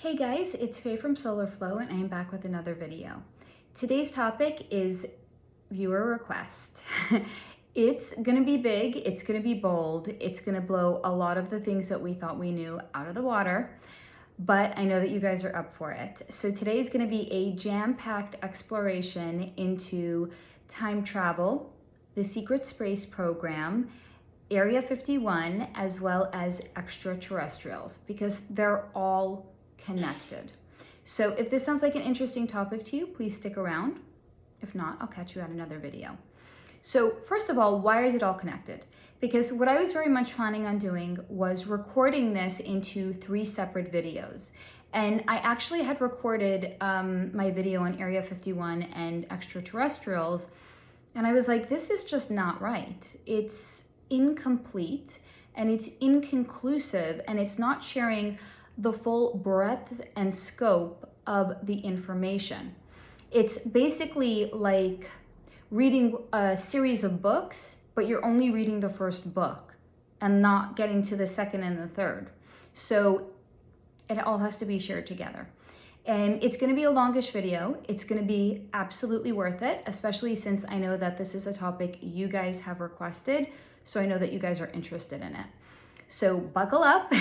Hey guys, it's Faye from SolarFlow and I am back with another video. Today's topic is viewer request. It's gonna be big, it's gonna be bold, it's gonna blow a lot of the things that we thought we knew out of the water, but I know that you guys are up for it. So today is gonna be a jam-packed exploration into time travel, the secret space program, Area 51, as well as extraterrestrials, because they're all connected. So if this sounds like an interesting topic to you, please stick around. If not, I'll catch you at another video. So first of all, why is it all connected? Because what I was very much planning on doing was recording this into 3 separate videos. And I actually had recorded my video on Area 51 and extraterrestrials, and I was like, this is just not right. It's incomplete and it's inconclusive and it's not sharing the full breadth and scope of the information. It's basically like reading a series of books, but you're only reading the first book and not getting to the second and the third. So it all has to be shared together. And it's gonna be a longish video. It's gonna be absolutely worth it, especially since I know that this is a topic you guys have requested, so I know that you guys are interested in it. So buckle up.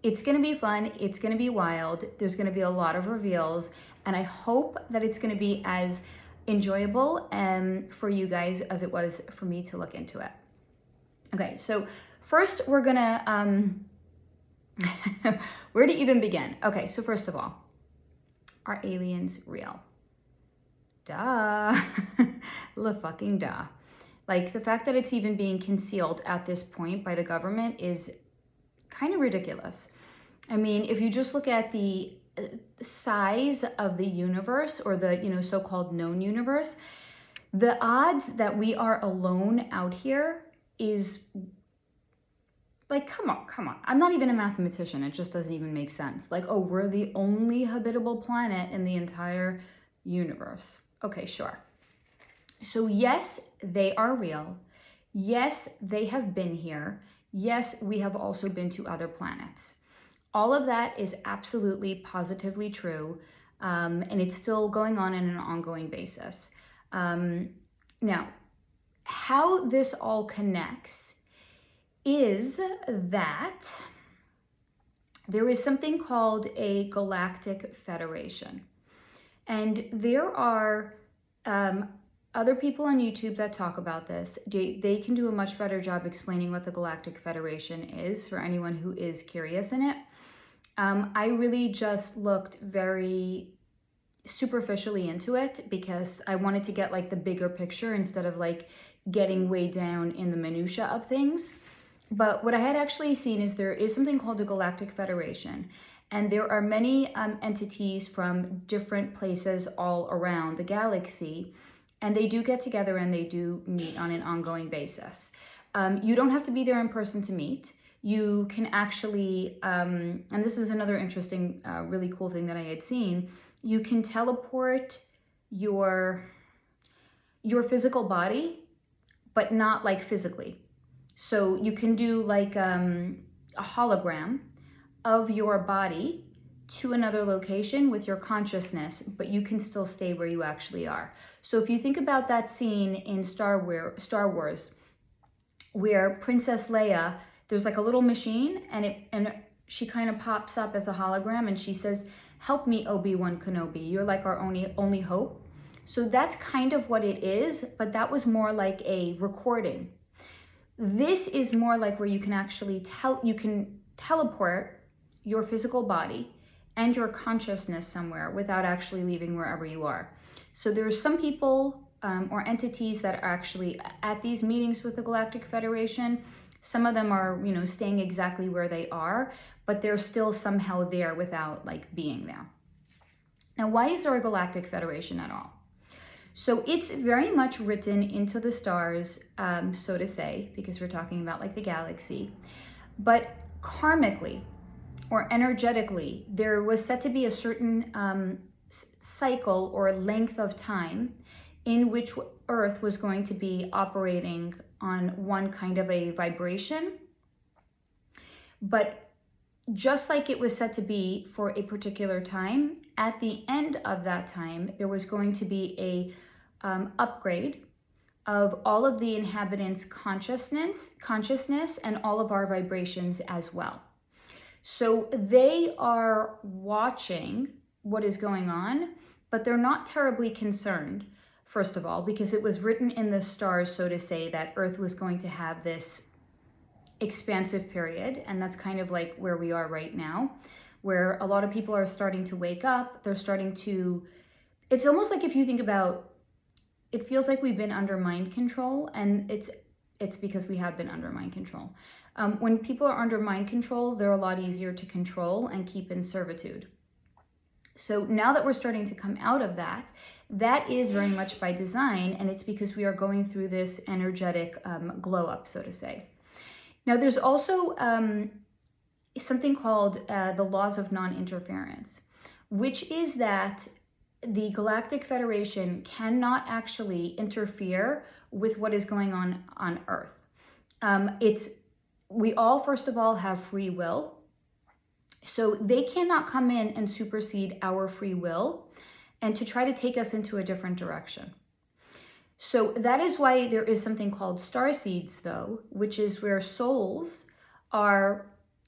It's gonna be fun, it's gonna be wild, there's gonna be a lot of reveals, and I hope that it's gonna be as enjoyable for you guys as it was for me to look into it. Okay, so first we're gonna, where to even begin? Okay, so first of all, are aliens real? Duh, la fucking duh. Like, the fact that it's even being concealed at this point by the government is kind of ridiculous. I mean, if you just look at the size of the universe, or the so-called known universe, the odds that we are alone out here is like, come on. I'm not even a mathematician. It just doesn't even make sense. Like, oh, we're the only habitable planet in the entire universe. Okay, sure. So yes, they are real. Yes, they have been here. Yes, we have also been to other planets. All of that is absolutely positively true, and it's still going on an ongoing basis. Now, how this all connects is that there is something called a Galactic Federation, and there are other people on YouTube that talk about this. They can do a much better job explaining what the Galactic Federation is for anyone who is curious in it. I really just looked very superficially into it because I wanted to get like the bigger picture instead of like getting way down in the minutia of things. But what I had actually seen is there is something called the Galactic Federation, and there are many entities from different places all around the galaxy. And they do get together and they do meet on an ongoing basis. You don't have to be there in person to meet. You can actually, and this is another interesting, really cool thing that I had seen, you can teleport your physical body, but not like physically. So you can do like a hologram of your body to another location with your consciousness, but you can still stay where you actually are. So if you think about that scene in Star Wars, where Princess Leia, there's like a little machine and she kind of pops up as a hologram and she says, "Help me, Obi-Wan Kenobi. You're like our only hope." So that's kind of what it is, but that was more like a recording. This is more like where you can actually teleport your physical body and your consciousness somewhere without actually leaving wherever you are. So there's some people or entities that are actually at these meetings with the Galactic Federation. Some of them are, staying exactly where they are, but they're still somehow there without like being there. Now, why is there a Galactic Federation at all? So it's very much written into the stars, so to say, because we're talking about like the galaxy, but karmically, or energetically, there was said to be a certain cycle or length of time in which Earth was going to be operating on one kind of a vibration. But just like it was set to be for a particular time, at the end of that time, there was going to be a upgrade of all of the inhabitants' consciousness and all of our vibrations as well. So they are watching what is going on, but they're not terribly concerned, first of all, because it was written in the stars, so to say, that Earth was going to have this expansive period, and that's kind of like where we are right now, where a lot of people are starting to wake up. They're starting to, it's almost like, if you think about, it feels like we've been under mind control, and it's because we have been under mind control. When people are under mind control, they're a lot easier to control and keep in servitude. So now that we're starting to come out of that, that is very much by design, and it's because we are going through this energetic glow up, so to say. Now, there's also something called the laws of non-interference, which is that the Galactic Federation cannot actually interfere with what is going on Earth. We all, first of all, have free will. So they cannot come in and supersede our free will and to try to take us into a different direction. So that is why there is something called starseeds, though, which is where souls are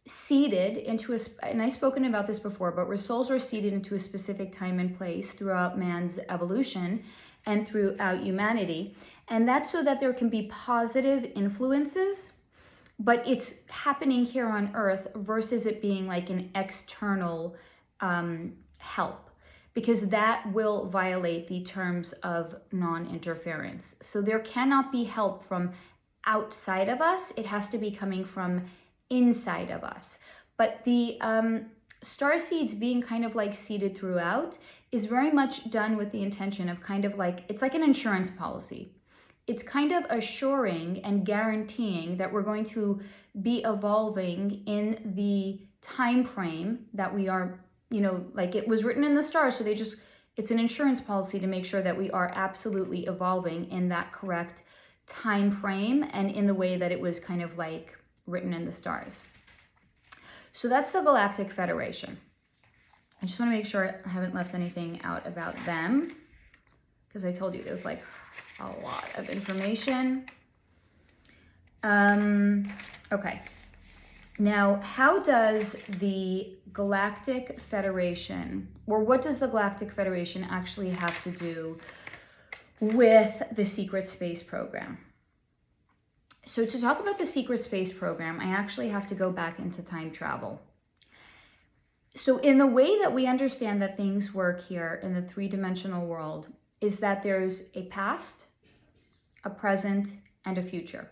seeded into and I've spoken about this before, but where souls are seeded into a specific time and place throughout man's evolution and throughout humanity. And that's so that there can be positive influences, but it's happening here on Earth versus it being like an external help, because that will violate the terms of non-interference. So there cannot be help from outside of us. It has to be coming from inside of us. But the star seeds being kind of like seeded throughout is very much done with the intention of kind of like, it's like an insurance policy. It's kind of assuring and guaranteeing that we're going to be evolving in the time frame that we are, like it was written in the stars. So it's an insurance policy to make sure that we are absolutely evolving in that correct time frame and in the way that it was kind of like written in the stars. So that's the Galactic Federation. I just want to make sure I haven't left anything out about them, because I told you there's like a lot of information. Okay. Now, how does the Galactic Federation, or what does the Galactic Federation actually have to do with the secret space program? So to talk about the secret space program, I actually have to go back into time travel. So in the way that we understand that things work here in the three-dimensional world is that there's a past, a present, and a future.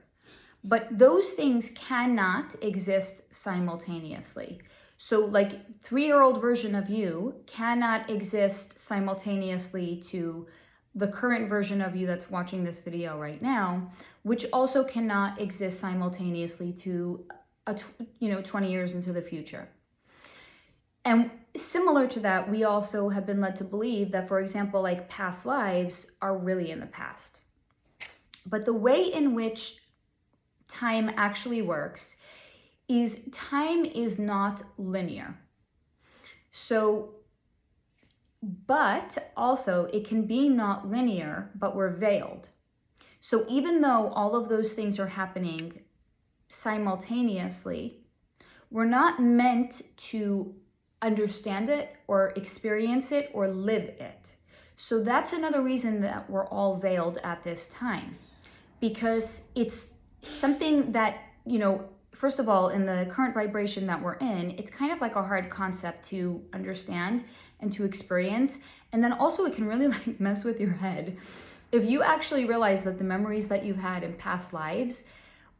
But those things cannot exist simultaneously. So like 3-year-old version of you cannot exist simultaneously to the current version of you that's watching this video right now, which also cannot exist simultaneously to 20 years into the future. And similar to that, we also have been led to believe that, for example, like past lives are really in the past. But the way in which time actually works is time is not linear. So, but also it can be not linear, but we're veiled. So even though all of those things are happening simultaneously, we're not meant to understand it or experience it or live it. So that's another reason that we're all veiled at this time, because it's something that, first of all, in the current vibration that we're in, it's kind of like a hard concept to understand and to experience. And then also it can really like mess with your head. If you actually realize that the memories that you've had in past lives,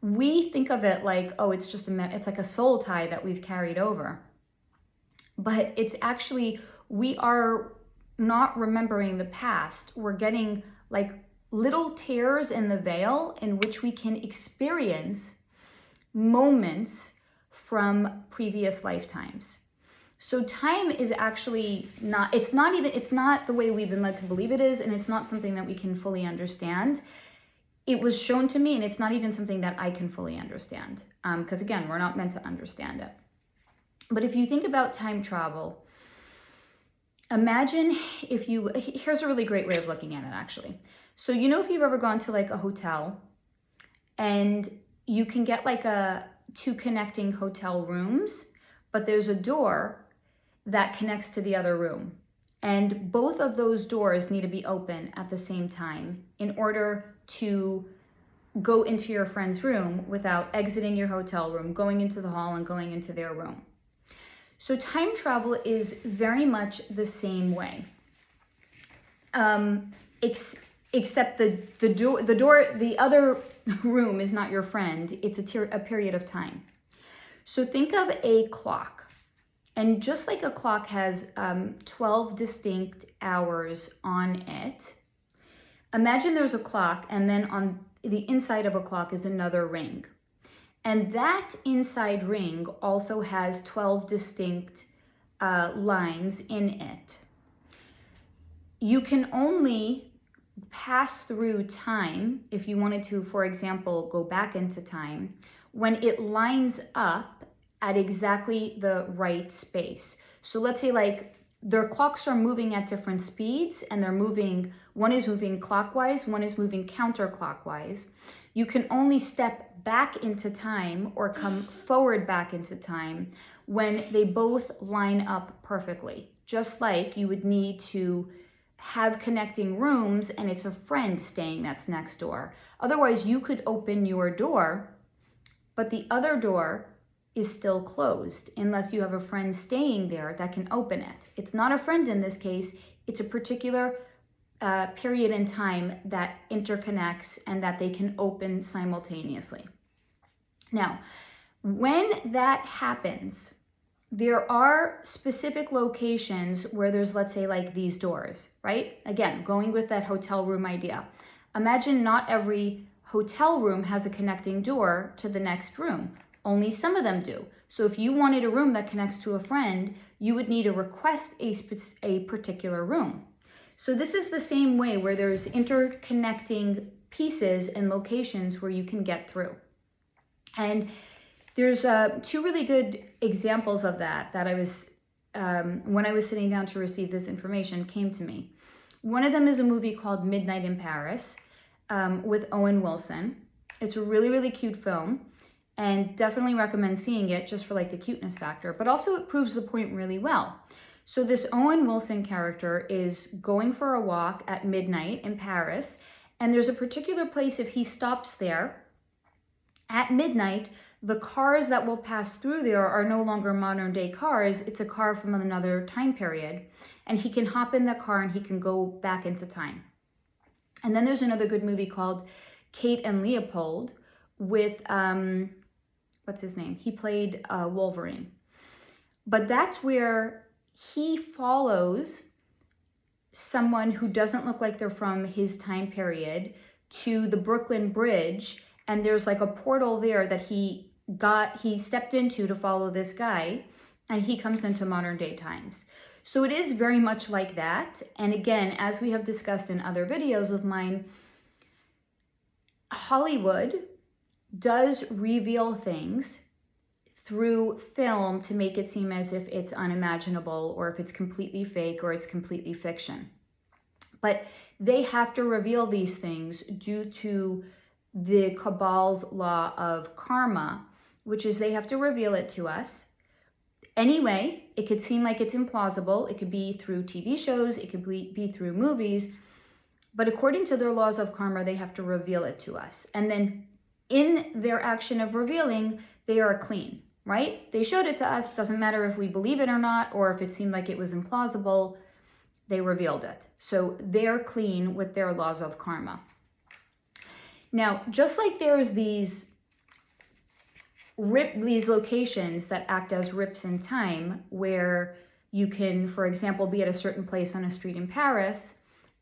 we think of it like, oh, it's just it's like a soul tie that we've carried over. But it's actually, we are not remembering the past. We're getting like little tears in the veil in which we can experience moments from previous lifetimes. So time is actually not, it's not the way we've been led to believe it is, and it's not something that we can fully understand. It was shown to me, and it's not even something that I can fully understand. Because again, we're not meant to understand it. But if you think about time travel, imagine if you, here's a really great way of looking at it actually. So you know if you've ever gone to like a hotel and you can get like two connecting hotel rooms, but there's a door that connects to the other room. And both of those doors need to be open at the same time in order to go into your friend's room without exiting your hotel room, going into the hall and going into their room. So time travel is very much the same way. Except the other room is not your friend, it's a period of time. So think of a clock. And just like a clock has 12 distinct hours on it, imagine there's a clock and then on the inside of a clock is another ring. And that inside ring also has 12 distinct lines in it. You can only pass through time, if you wanted to, for example, go back into time, when it lines up at exactly the right space. So let's say like their clocks are moving at different speeds and they're moving, one is moving clockwise, one is moving counterclockwise. You can only step back into time or come forward back into time when they both line up perfectly. Just like you would need to have connecting rooms and it's a friend staying that's next door. Otherwise you could open your door, but the other door is still closed unless you have a friend staying there that can open it. It's not a friend in this case, it's a particular period in time that interconnects and that they can open simultaneously. Now, when that happens, there are specific locations where there's, let's say, like these doors, right? Again, going with that hotel room idea. Imagine not every hotel room has a connecting door to the next room. Only some of them do. So if you wanted a room that connects to a friend, you would need to request a particular room. So this is the same way where there's interconnecting pieces and locations where you can get through. And there's two really good examples of that I was, when I was sitting down to receive this information, came to me. One of them is a movie called Midnight in Paris with Owen Wilson. It's a really, really cute film and definitely recommend seeing it just for like the cuteness factor, but also it proves the point really well. So this Owen Wilson character is going for a walk at midnight in Paris, and there's a particular place if he stops there at midnight, the cars that will pass through there are no longer modern day cars. It's a car from another time period. And he can hop in the car and he can go back into time. And then there's another good movie called Kate and Leopold with, what's his name? He played Wolverine. But that's where he follows someone who doesn't look like they're from his time period to the Brooklyn Bridge. And there's like a portal there that he stepped into to follow this guy, and he comes into modern day times. So it is very much like that. And again, as we have discussed in other videos of mine, Hollywood does reveal things through film to make it seem as if it's unimaginable or if it's completely fake or it's completely fiction. But they have to reveal these things due to the Kabbal's law of karma, which is they have to reveal it to us. Anyway, it could seem like it's implausible. It could be through TV shows, it could be through movies, but according to their laws of karma, they have to reveal it to us. And then in their action of revealing, they are clean, right? They showed it to us, doesn't matter if we believe it or not, or if it seemed like it was implausible, they revealed it. So they're clean with their laws of karma. Now, just like there's these locations that act as rips in time where you can, for example, be at a certain place on a street in Paris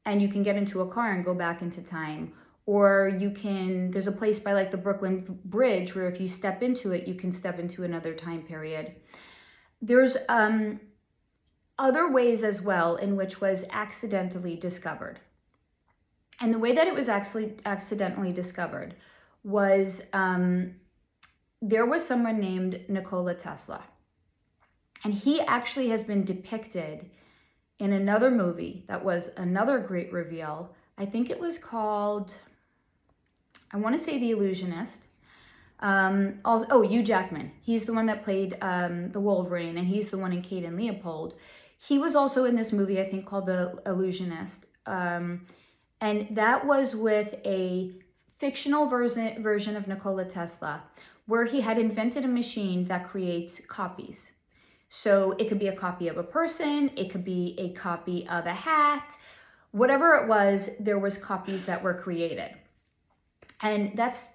and you can get into a car and go back into time. Or there's a place by like the Brooklyn Bridge where if you step into it, you can step into another time period. There's other ways as well in which was accidentally discovered. And the way that it was actually accidentally discovered was there was someone named Nikola Tesla. And he actually has been depicted in another movie that was another great reveal. I think it was called, I want to say The Illusionist. Also, Hugh Jackman. He's the one that played the Wolverine, and he's the one in Kate and Leopold. He was also in this movie, I think, called The Illusionist. And that was with a fictional version of Nikola Tesla, where he had invented a machine that creates copies. So it could be a copy of a person, it could be a copy of a hat, whatever it was, there was copies that were created. And that's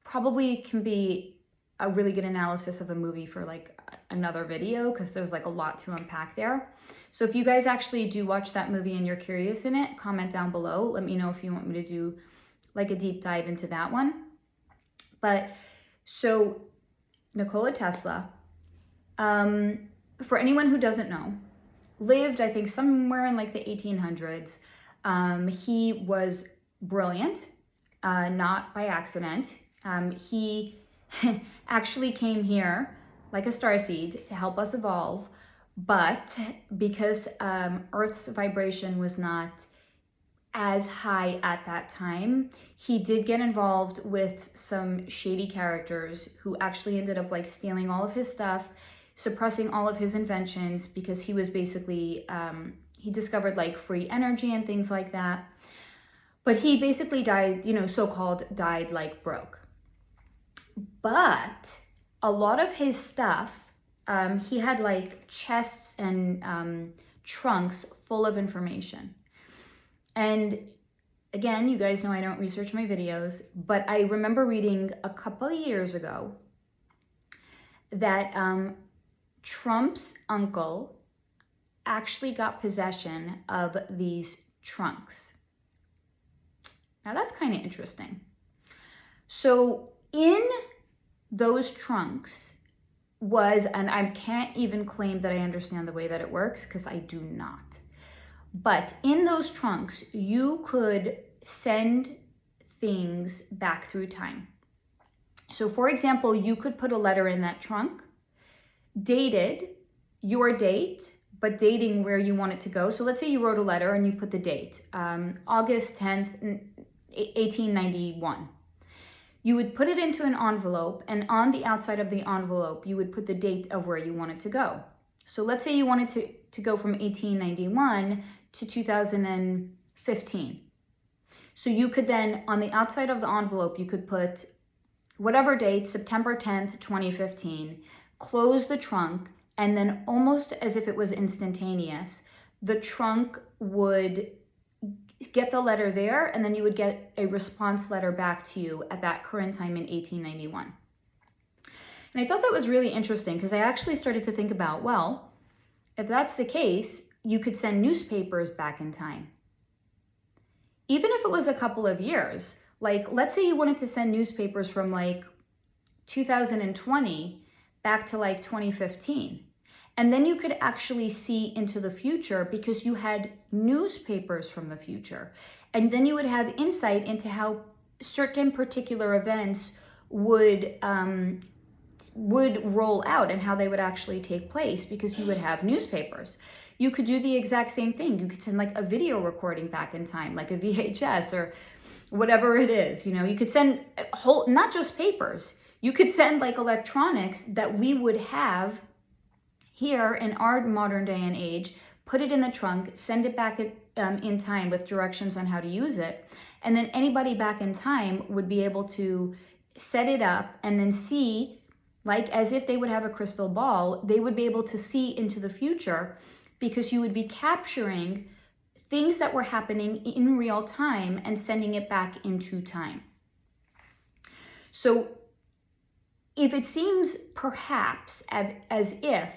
probably can be a really good analysis of a movie for like another video, because there's like a lot to unpack there. So if you guys actually do watch that movie and you're curious in it, comment down below. Let me know if you want me to do like a deep dive into that one. But so Nikola Tesla, for anyone who doesn't know, lived, I think, somewhere in like the 1800s. He was brilliant, not by accident. He actually came here like a starseed to help us evolve, but because Earth's vibration was not as high at that time, he did get involved with some shady characters who actually ended up like stealing all of his stuff, suppressing all of his inventions, because he was basically, he discovered like free energy and things like that. But he basically died, so-called died like broke. But a lot of his stuff, he had like chests and trunks full of information. And again, you guys know I don't research my videos, but I remember reading a couple of years ago that Trump's uncle actually got possession of these trunks. Now that's kind of interesting. So in those trunks was, and I can't even claim that I understand the way that it works because I do not. But in those trunks, you could send things back through time. So for example, you could put a letter in that trunk, dated your date, but dating where you want it to go. So let's say you wrote a letter and you put the date, August 10th, 1891. You would put it into an envelope, and on the outside of the envelope, you would put the date of where you want it to go. So let's say you wanted to go from 1891 to 2015. So you could then, on the outside of the envelope, you could put whatever date, September 10th, 2015, close the trunk, and then almost as if it was instantaneous, the trunk would get the letter there, and then you would get a response letter back to you at that current time in 1891. And I thought that was really interesting because I actually started to think about, well, if that's the case, you could send newspapers back in time. Even if it was a couple of years, like let's say you wanted to send newspapers from like 2020 back to like 2015. And then you could actually see into the future because you had newspapers from the future. And then you would have insight into how certain particular events would roll out and how they would actually take place because you would have newspapers. You could do the exact same thing. You could send like a video recording back in time, like a VHS or whatever it is. You could send not just papers. You could send like electronics that we would have here in our modern day and age, put it in the trunk, send it back in time with directions on how to use it. And then anybody back in time would be able to set it up and then see, like as if they would have a crystal ball, they would be able to see into the future because you would be capturing things that were happening in real time and sending it back into time. So if it seems perhaps as if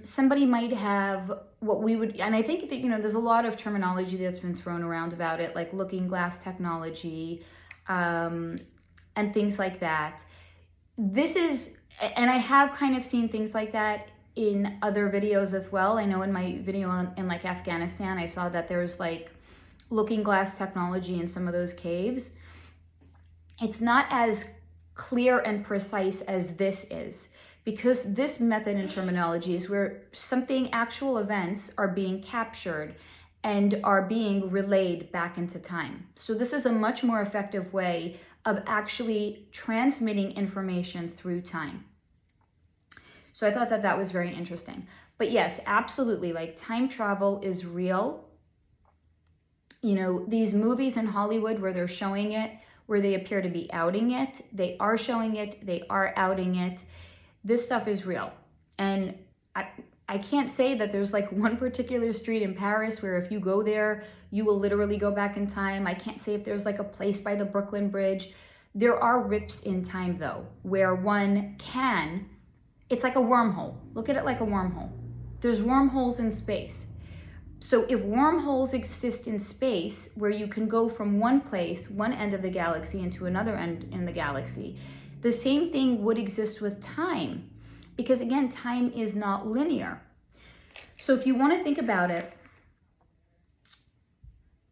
somebody might have what we would, and I think that, there's a lot of terminology that's been thrown around about it, like looking glass technology, and things like that. This is, and I have kind of seen things like that in other videos as well. I know in my video in like Afghanistan, I saw that there's like looking glass technology in some of those caves. It's not as clear and precise as this is, because this method and terminology is where actual events are being captured and are being relayed back into time. So this is a much more effective way of actually transmitting information through time. So I thought that that was very interesting. But yes, absolutely, like time travel is real. You know, these movies in Hollywood where they're showing it, where they appear to be outing it, they are showing it, they are outing it. This stuff is real. And I can't say that there's like one particular street in Paris where if you go there, you will literally go back in time. I can't say if there's like a place by the Brooklyn Bridge. There are rips in time though, where one can, it's like a wormhole. Look at it like a wormhole. There's wormholes in space. So if wormholes exist in space where you can go from one place, one end of the galaxy into another end in the galaxy, the same thing would exist with time. Because again, time is not linear. So if you want to think about it,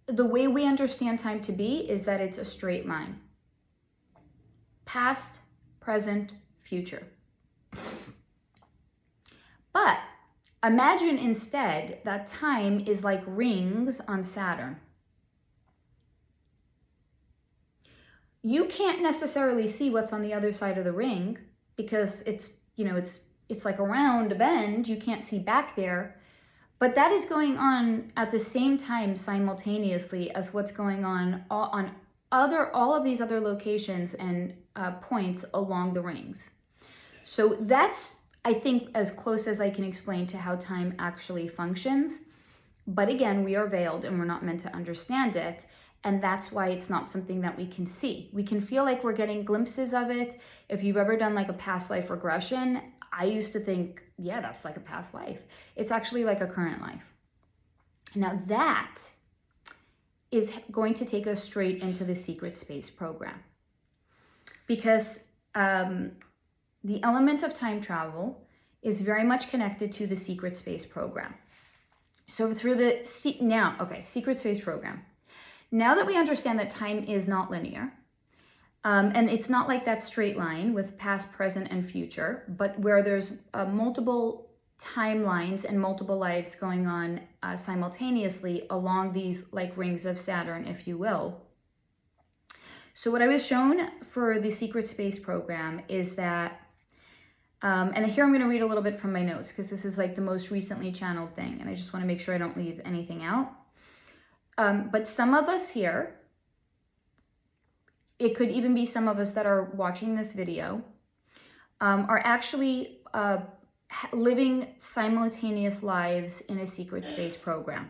the way we understand time to be is that it's a straight line. Past, present, future. But imagine instead that time is like rings on Saturn. You can't necessarily see what's on the other side of the ring because it's like around a bend. You can't see back there. But that is going on at the same time simultaneously as what's going on all of these other locations and points along the rings. So that's, I think, as close as I can explain to how time actually functions. But again, we are veiled and we're not meant to understand it. And that's why it's not something that we can see. We can feel like we're getting glimpses of it. If you've ever done like a past life regression, I used to think, yeah, that's like a past life. It's actually like a current life. Now that is going to take us straight into the secret space program. Because the element of time travel is very much connected to the secret space program. So through the, secret space program. Now that we understand that time is not linear, and it's not like that straight line with past, present, and future, but where there's multiple timelines and multiple lives going on simultaneously along these like rings of Saturn, if you will. So what I was shown for the secret space program is that, and here I'm going to read a little bit from my notes because this is like the most recently channeled thing, and I just want to make sure I don't leave anything out. But some of us here, it could even be some of us that are watching this video, are actually living simultaneous lives in a secret space program.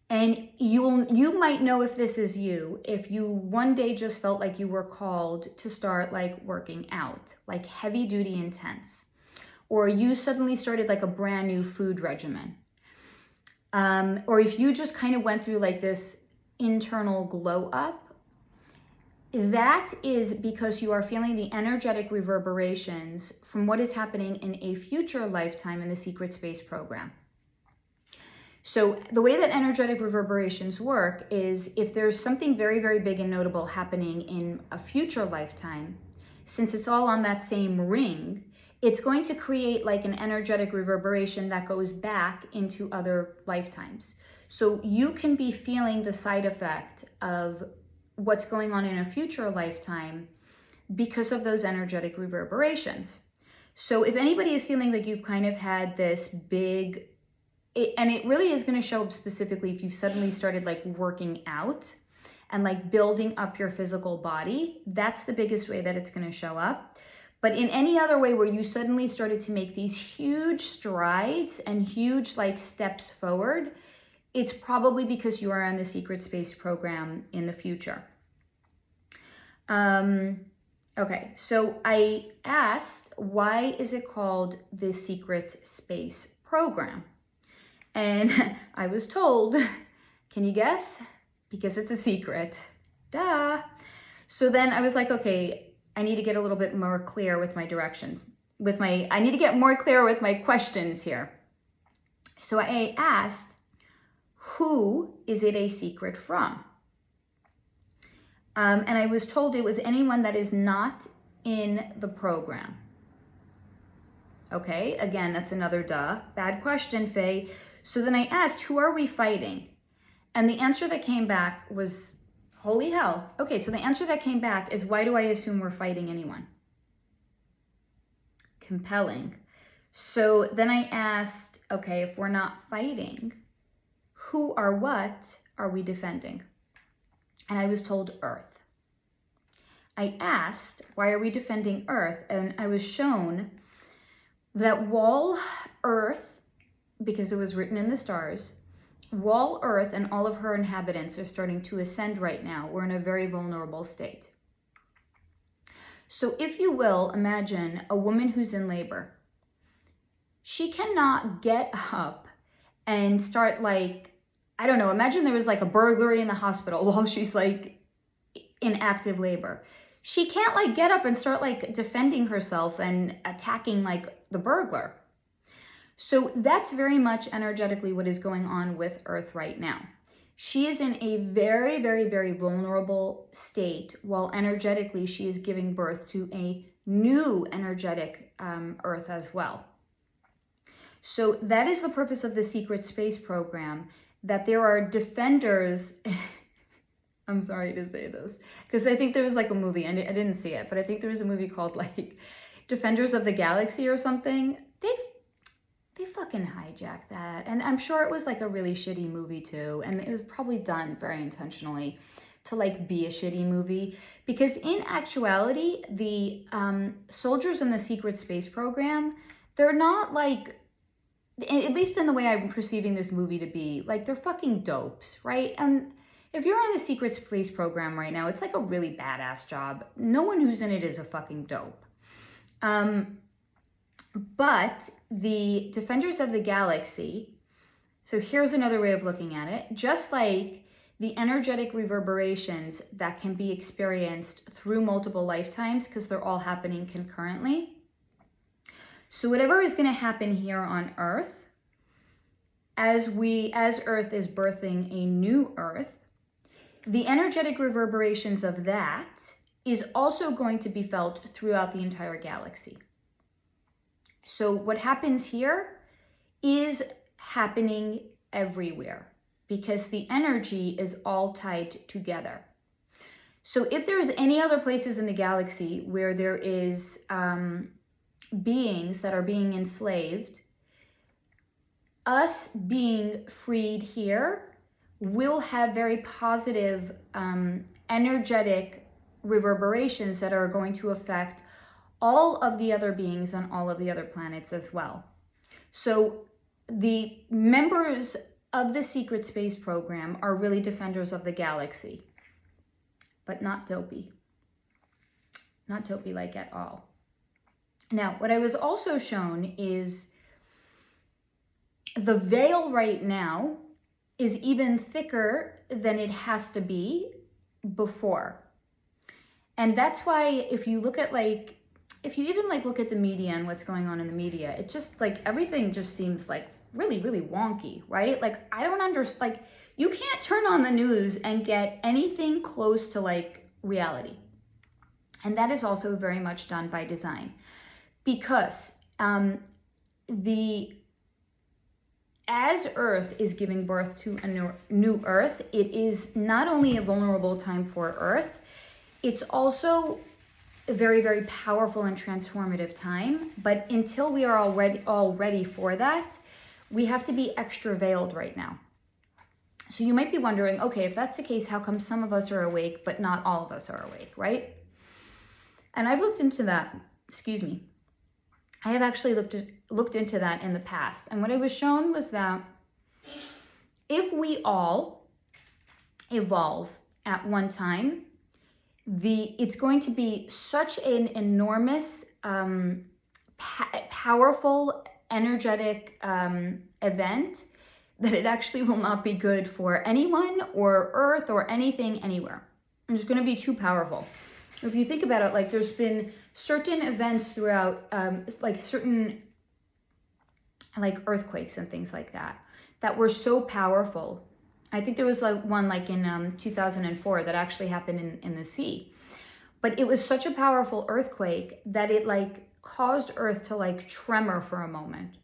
And you might know if this is you, if you one day just felt like you were called to start like working out, like heavy duty intense, or you suddenly started like a brand new food regimen. Or if you just kind of went through like this internal glow up, that is because you are feeling the energetic reverberations from what is happening in a future lifetime in the secret space program. So the way that energetic reverberations work is if there's something very, very big and notable happening in a future lifetime, since it's all on that same ring, it's going to create like an energetic reverberation that goes back into other lifetimes. So you can be feeling the side effect of what's going on in a future lifetime because of those energetic reverberations. So if anybody is feeling like you've kind of had this big, and it really is going to show up specifically if you've suddenly started like working out and like building up your physical body, that's the biggest way that it's going to show up. But in any other way where you suddenly started to make these huge strides and huge like steps forward, it's probably because you are on the secret space program in the future. Okay, so I asked, why is it called the secret space program? And I was told, can you guess? Because it's a secret. Duh. So then I was like, okay, I need to get a little bit more clear with my directions. I need to get more clear with my questions here. So I asked, who is it a secret from? And I was told it was anyone that is not in the program. Okay, again, that's another duh. Bad question, Faye. So then I asked, who are we fighting? And the answer that came back was, holy hell. Okay, so the answer that came back is, why do I assume we're fighting anyone? Compelling. So then I asked, okay, if we're not fighting, who or what are we defending? And I was told Earth. I asked, why are we defending Earth? And I was shown that while Earth, because it was written in the stars, while Earth and all of her inhabitants are starting to ascend right now, we're in a very vulnerable state. So if you will, imagine a woman who's in labor. She cannot get up and start like, I don't know, imagine there was like a burglary in the hospital while she's like in active labor. She can't like get up and start like defending herself and attacking like the burglar. So that's very much energetically what is going on with Earth right now. She is in a very, very, very vulnerable state, while energetically she is giving birth to a new energetic Earth as well. So that is the purpose of the secret space program, that there are defenders. I'm sorry to say this, because I think there was like a movie, and I didn't see it, but I think there was a movie called like Defenders of the Galaxy or something. They fucking hijacked that. And I'm sure it was like a really shitty movie too. And it was probably done very intentionally to like be a shitty movie. Because in actuality, the soldiers in the secret space program, they're not like, at least in the way I'm perceiving this movie to be, like they're fucking dopes, right? And if you're on the secret space program right now, it's like a really badass job. No one who's in it is a fucking dope. But the Defenders of the Galaxy, so here's another way of looking at it. Just like the energetic reverberations that can be experienced through multiple lifetimes, because they're all happening concurrently. So whatever is going to happen here on Earth, as Earth is birthing a new Earth, the energetic reverberations of that is also going to be felt throughout the entire galaxy. So what happens here is happening everywhere because the energy is all tied together. So if there's any other places in the galaxy where there is beings that are being enslaved, us being freed here will have very positive energetic reverberations that are going to affect all of the other beings on all of the other planets as well. So the members of the secret space program are really defenders of the galaxy, but not dopey. Not dopey like at all. Now, what I was also shown is the veil right now is even thicker than it has to be before. And that's why if you look at if you even look at the media and what's going on in the media, it just everything just seems like really, really wonky, right? I don't understand, you can't turn on the news and get anything close to reality. And that is also very much done by design because as Earth is giving birth to a new Earth, it is not only a vulnerable time for Earth, it's also a very, very powerful and transformative time. But until we are all ready for that, we have to be extra veiled right now. So you might be wondering, okay, if that's the case, how come some of us are awake, but not all of us are awake, right? And I've looked into that, I have actually looked into that in the past. And what I was shown was that if we all evolve at one time, it's going to be such an enormous, powerful, energetic event that it actually will not be good for anyone or Earth or anything anywhere. It's going to be too powerful. If you think about it, there's been certain events throughout, certain earthquakes and things like that, that were so powerful. I think there was one in 2004 that actually happened in the sea. But it was such a powerful earthquake that it caused Earth to like tremor for a moment.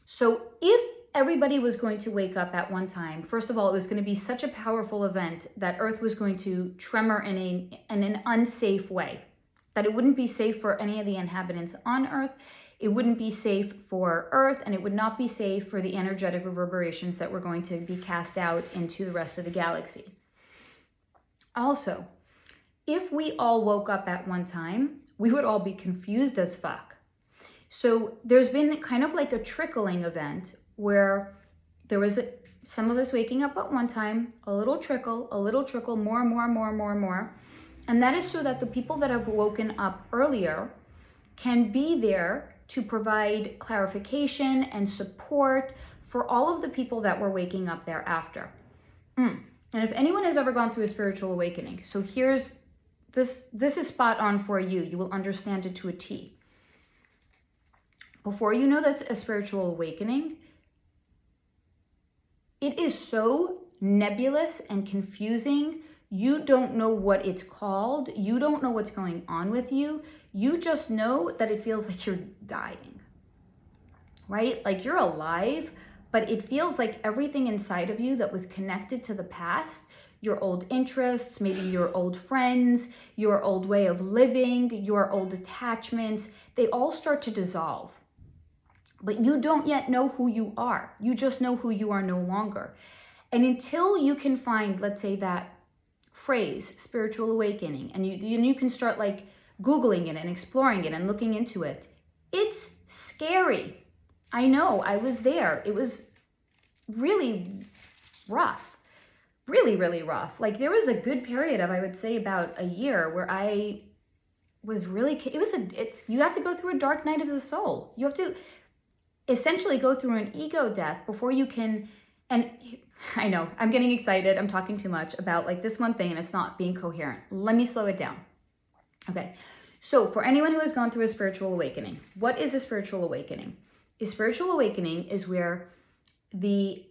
So if everybody was going to wake up at one time, first of all, it was going to be such a powerful event that Earth was going to tremor in an unsafe way, that it wouldn't be safe for any of the inhabitants on Earth. It wouldn't be safe for Earth, and it would not be safe for the energetic reverberations that were going to be cast out into the rest of the galaxy. Also, if we all woke up at one time, we would all be confused as fuck. So there's been kind of like a trickling event where there was some of us waking up at one time, a little trickle, more and more. And that is so that the people that have woken up earlier can be there to provide clarification and support for all of the people that were waking up thereafter. And if anyone has ever gone through a spiritual awakening, so here's this is spot on for you. You will understand it to a T. Before you know that's a spiritual awakening, it is so nebulous and confusing. You don't know what it's called. You don't know what's going on with you. You just know that it feels like you're dying, right? Like you're alive, but it feels like everything inside of you that was connected to the past, your old interests, maybe your old friends, your old way of living, your old attachments, they all start to dissolve. But you don't yet know who you are. You just know who you are no longer. And until you can find, let's say, that phrase, spiritual awakening, and you can start like Googling it and exploring it and looking into it, it's scary. I know, I was there. It was really rough, really rough. Like there was a good period of, I would say, about a year where I was really, you have to go through a dark night of the soul. You have to essentially go through an ego death before you can, and I know, I'm getting excited, I'm talking too much about like this one thing and it's not being coherent. Let me slow it down. Okay, so for anyone who has gone through a spiritual awakening, what is a spiritual awakening? A spiritual awakening is where the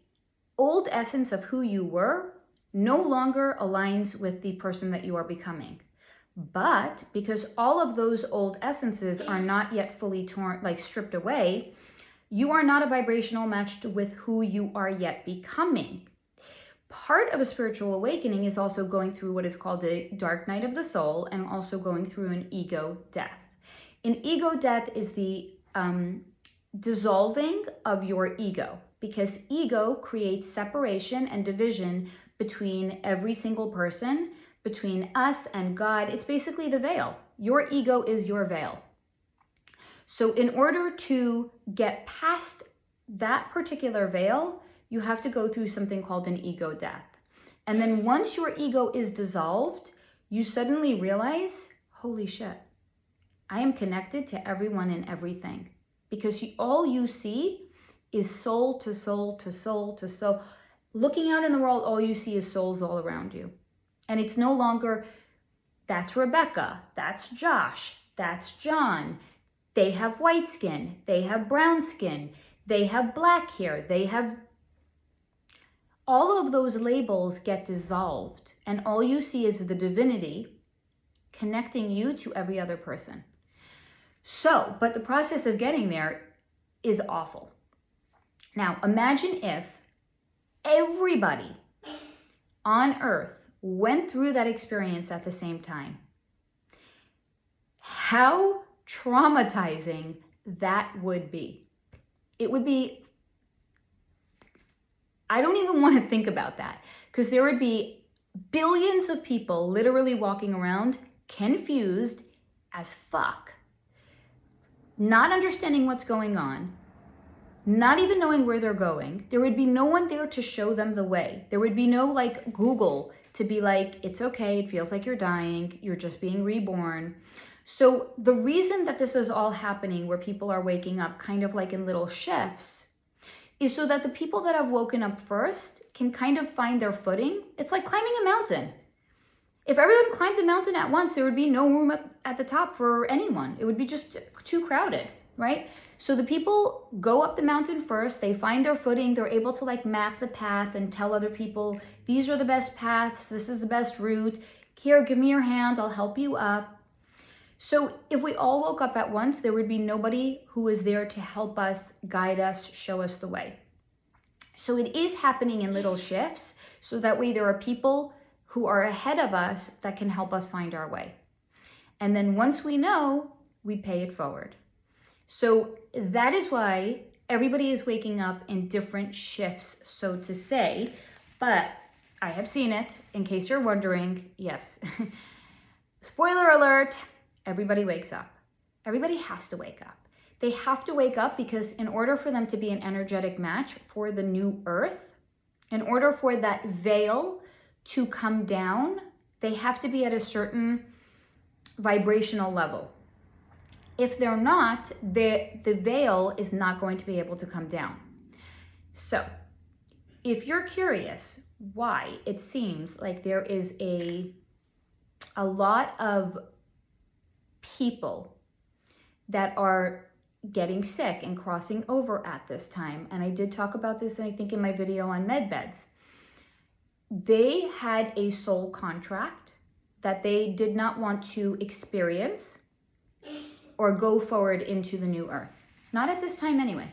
old essence of who you were no longer aligns with the person that you are becoming. But because all of those old essences are not yet fully stripped away, you are not a vibrational match with who you are yet becoming. Part of a spiritual awakening is also going through what is called a dark night of the soul and also going through an ego death. An ego death is the dissolving of your ego, because ego creates separation and division between every single person, between us and God. It's basically the veil. Your ego is your veil. So in order to get past that particular veil, you have to go through something called an ego death. And then once your ego is dissolved, you suddenly realize, holy shit, I am connected to everyone and everything. Because all you see is soul to soul to soul to soul. Looking out in the world, all you see is souls all around you. And it's no longer, that's Rebecca, that's Josh, that's John. They have white skin, they have brown skin, they have black hair, they have... All of those labels get dissolved, and all you see is the divinity connecting you to every other person. So, but the process of getting there is awful. Now, imagine if everybody on Earth went through that experience at the same time. How traumatizing that would be. It would be, I don't even want to think about that, because there would be billions of people literally walking around confused as fuck, not understanding what's going on, not even knowing where they're going. There would be no one there to show them the way. There would be no like Google to be like, it's okay, it feels like you're dying, you're just being reborn. So the reason that this is all happening, where people are waking up kind of like in little shifts, is so that the people that have woken up first can kind of find their footing. It's like climbing a mountain. If everyone climbed the mountain at once, there would be no room at the top for anyone. It would be just too crowded, right? So the people go up the mountain first, they find their footing, they're able to like map the path and tell other people, these are the best paths, this is the best route. Here, give me your hand, I'll help you up. So if we all woke up at once, there would be nobody who was there to help us, guide us, show us the way. So it is happening in little shifts, so that way there are people who are ahead of us that can help us find our way. And then once we know, we pay it forward. So that is why everybody is waking up in different shifts, so to say. But I have seen it, in case you're wondering, yes. Spoiler alert, everybody wakes up. Everybody has to wake up. They have to wake up because in order for them to be an energetic match for the new earth, in order for that veil to come down, they have to be at a certain vibrational level. If they're not, the veil is not going to be able to come down. So if you're curious why it seems like there is a lot of people that are getting sick and crossing over at this time, and I did talk about this, I think, in my video on med beds, they had a soul contract that they did not want to experience or go forward into the new earth. Not at this time anyway.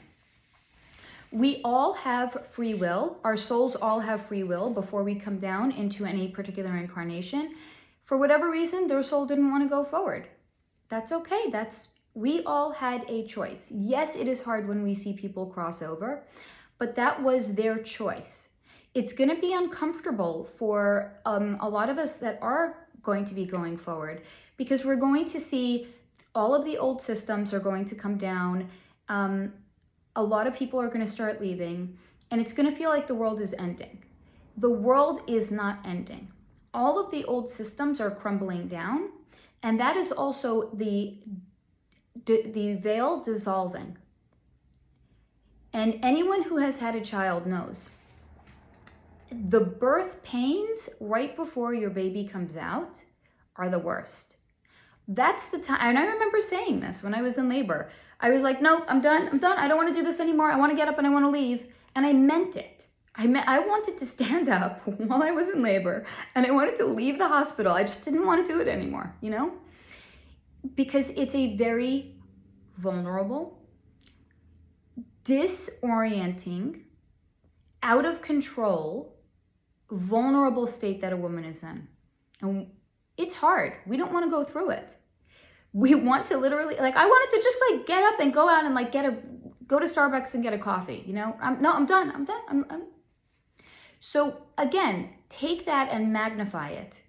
We all have free will. Our souls all have free will before we come down into any particular incarnation. For whatever reason, their soul didn't want to go forward. That's okay. We all had a choice. Yes, it is hard when we see people cross over, but that was their choice. It's going to be uncomfortable for a lot of us that are going to be going forward, because we're going to see all of the old systems are going to come down. A lot of people are going to start leaving, and it's going to feel like the world is ending. The world is not ending. All of the old systems are crumbling down, and that is also the veil dissolving. And anyone who has had a child knows the birth pains right before your baby comes out are the worst. That's the time, and I remember saying this when I was in labor. I was like, nope, I'm done. I don't want to do this anymore. I want to get up and I want to leave. And I meant it. I wanted to stand up while I was in labor, and I wanted to leave the hospital. I just didn't want to do it anymore, because it's a very vulnerable, disorienting, out of control, vulnerable state that a woman is in. And it's hard. We don't want to go through it. We want to literally, I wanted to just get up and go out and go to Starbucks and get a coffee, I'm done. So again, take that and magnify it.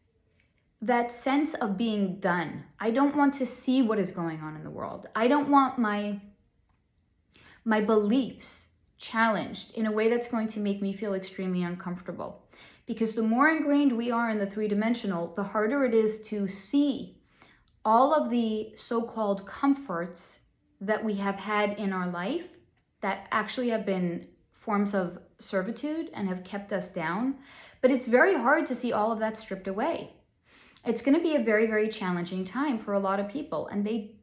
That sense of being done. I don't want to see what is going on in the world. I don't want my beliefs challenged in a way that's going to make me feel extremely uncomfortable. Because the more ingrained we are in the three-dimensional, the harder it is to see all of the so-called comforts that we have had in our life that actually have been forms of servitude and have kept us down. But it's very hard to see all of that stripped away. It's going to be a very, very challenging time for a lot of people, and they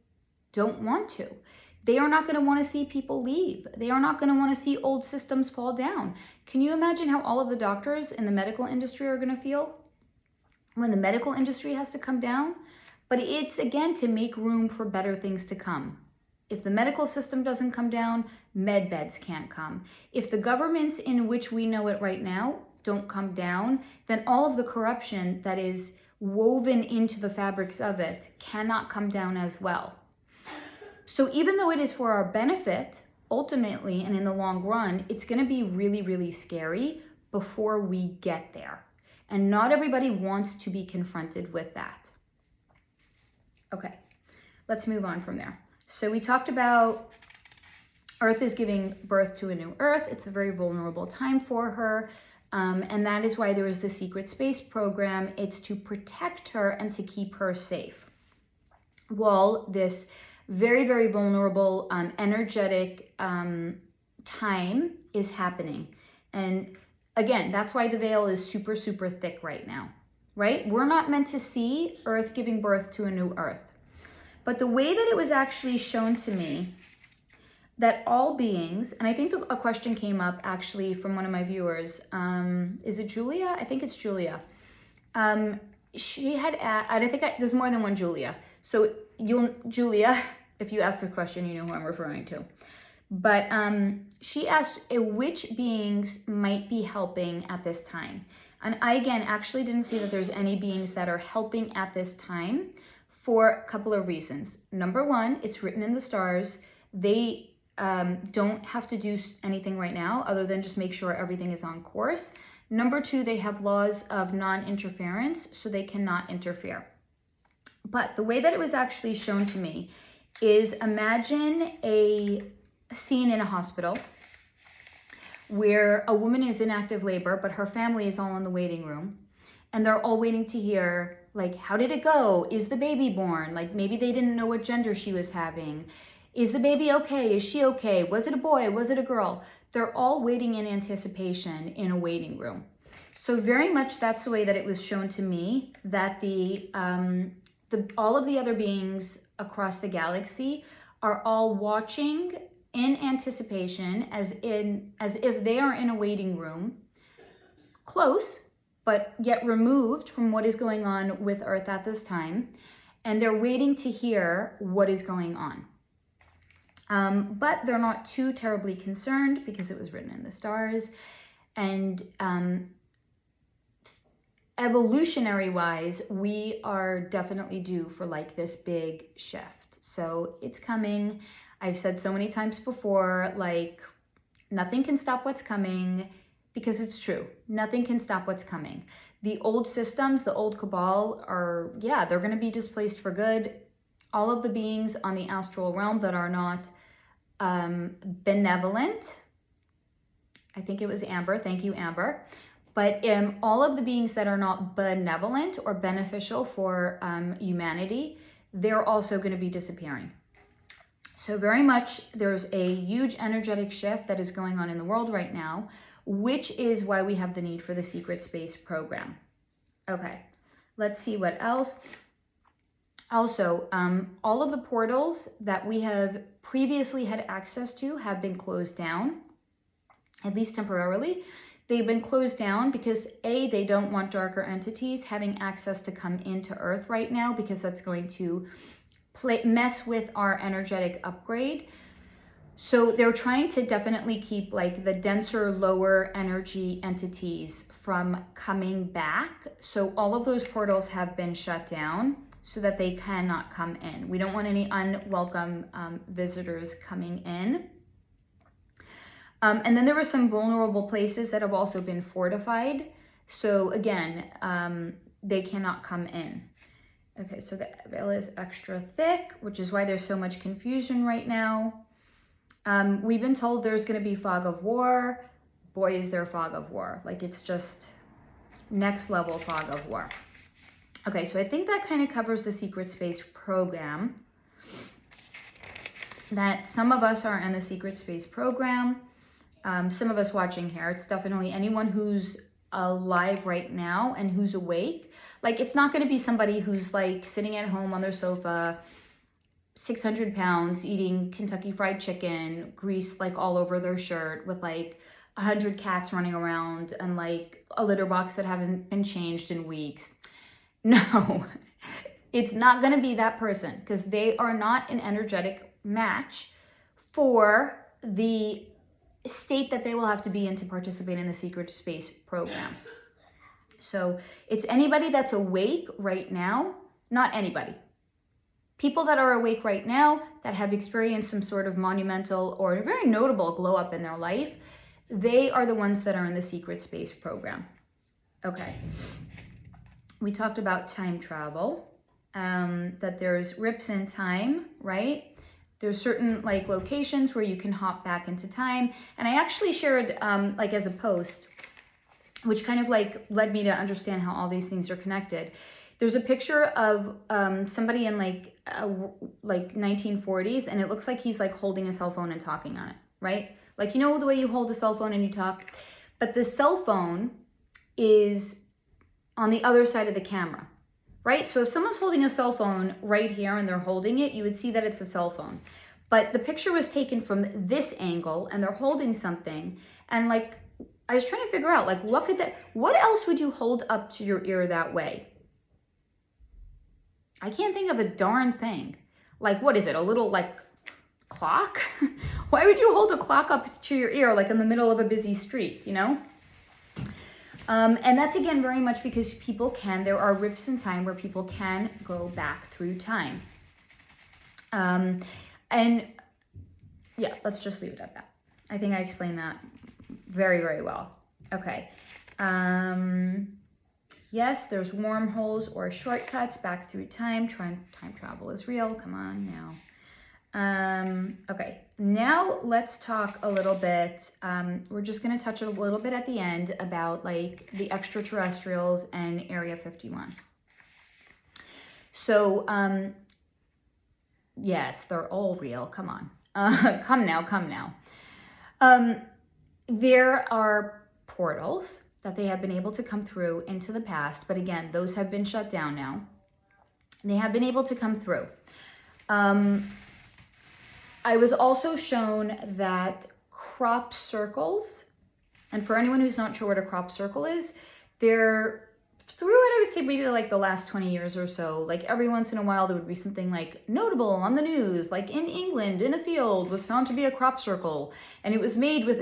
don't want to. They are not going to want to see people leave. They are not going to want to see old systems fall down. Can you imagine how all of the doctors in the medical industry are going to feel when the medical industry has to come down? But it's, again, to make room for better things to come. If the medical system doesn't come down, med beds can't come. If the governments in which we know it right now don't come down, then all of the corruption that is woven into the fabrics of it cannot come down as well. So even though it is for our benefit, ultimately and in the long run, it's going to be really, really scary before we get there. And not everybody wants to be confronted with that. Okay, let's move on from there. So we talked about Earth is giving birth to a new Earth. It's a very vulnerable time for her. And that is why there is the secret space program. It's to protect her and to keep her safe while this very, very vulnerable, energetic time is happening. And again, that's why the veil is super, super thick right now, right? We're not meant to see Earth giving birth to a new Earth. But the way that it was actually shown to me, that all beings, and I think a question came up actually from one of my viewers. Is it Julia? I think it's Julia. She had, there's more than one Julia. So Julia, if you ask this question, you know who I'm referring to. But she asked which beings might be helping at this time. And I, again, actually didn't see that there's any beings that are helping at this time for a couple of reasons. Number one, it's written in the stars. They don't have to do anything right now other than just make sure everything is on course. Number two, they have laws of non-interference, so they cannot interfere. But the way that it was actually shown to me is, imagine a scene in a hospital where a woman is in active labor, but her family is all in the waiting room, and they're all waiting to hear, like, how did it go? Is the baby born? Like, maybe they didn't know what gender she was having. Is the baby okay? Is she okay? Was it a boy? Was it a girl? They're all waiting in anticipation in a waiting room. So very much that's the way that it was shown to me, that all of the other beings across the galaxy are all watching in anticipation, as if they are in a waiting room, close, but yet removed from what is going on with Earth at this time, and they're waiting to hear what is going on. But they're not too terribly concerned because it was written in the stars, and evolutionary-wise, we are definitely due for like this big shift. So it's coming. I've said so many times before, like, nothing can stop what's coming, because it's true. Nothing can stop what's coming. The old systems, the old cabal are, yeah, they're going to be displaced for good. All of the beings on the astral realm that are not benevolent, I think it was Amber, thank you, Amber. But all of the beings that are not benevolent or beneficial for humanity, they're also going to be disappearing. So very much there's a huge energetic shift that is going on in the world right now, which is why we have the need for the secret space program. Okay, let's see what else. Also, all of the portals that we have previously had access to have been closed down, at least temporarily. They've been closed down because they don't want darker entities having access to come into Earth right now, because that's going to mess with our energetic upgrade. So they're trying to definitely keep like the denser, lower energy entities from coming back. So all of those portals have been shut down so that they cannot come in. We don't want any unwelcome visitors coming in. And then there were some vulnerable places that have also been fortified. So again, they cannot come in. Okay, so the veil is extra thick, which is why there's so much confusion right now. We've been told there's going to be fog of war. Boy, is there fog of war. Like, it's just next level fog of war. Okay, so I think that kind of covers the secret space program. That some of us are in the secret space program. Some of us watching here, it's definitely anyone who's alive right now and who's awake. Like, it's not going to be somebody who's like sitting at home on their sofa, 600 pounds, eating Kentucky Fried Chicken, grease like all over their shirt, with like 100 cats running around and like a litter box that haven't been changed in weeks. No, it's not going to be that person, because they are not an energetic match for the state that they will have to be in to participate in the secret space program. So it's anybody that's awake right now, not anybody. People that are awake right now that have experienced some sort of monumental or very notable glow up in their life, they are the ones that are in the secret space program. Okay. We talked about time travel, that there's rips in time, right? There's certain like locations where you can hop back into time. And I actually shared like as a post, which kind of like led me to understand how all these things are connected. There's a picture of somebody in like 1940s, and it looks like he's like holding a cell phone and talking on it, right? Like, you know the way you hold a cell phone and you talk? But the cell phone is on the other side of the camera, right? So if someone's holding a cell phone right here and they're holding it, you would see that it's a cell phone. But the picture was taken from this angle and they're holding something. And like, I was trying to figure out like, what else would you hold up to your ear that way? I can't think of a darn thing. Like, what is it? A little like clock? Why would you hold a clock up to your ear like in the middle of a busy street, you know? And that's again very much because there are rips in time where people can go back through time. And yeah, let's just leave it at that. I think I explained that very, very well. Okay. Yes, there's wormholes or shortcuts back through time. Time travel is real. Come on now. Okay, now let's talk a little bit. We're just going to touch a little bit at the end about like the extraterrestrials and Area 51. So, yes, they're all real. Come on. Come now. There are portals that they have been able to come through into the past, but again, those have been shut down now. They have been able to come through. I was also shown that crop circles, and for anyone who's not sure what a crop circle is, they're throughout, I would say maybe like the last 20 years or so, like every once in a while there would be something like notable on the news, like in England, in a field was found to be a crop circle, and it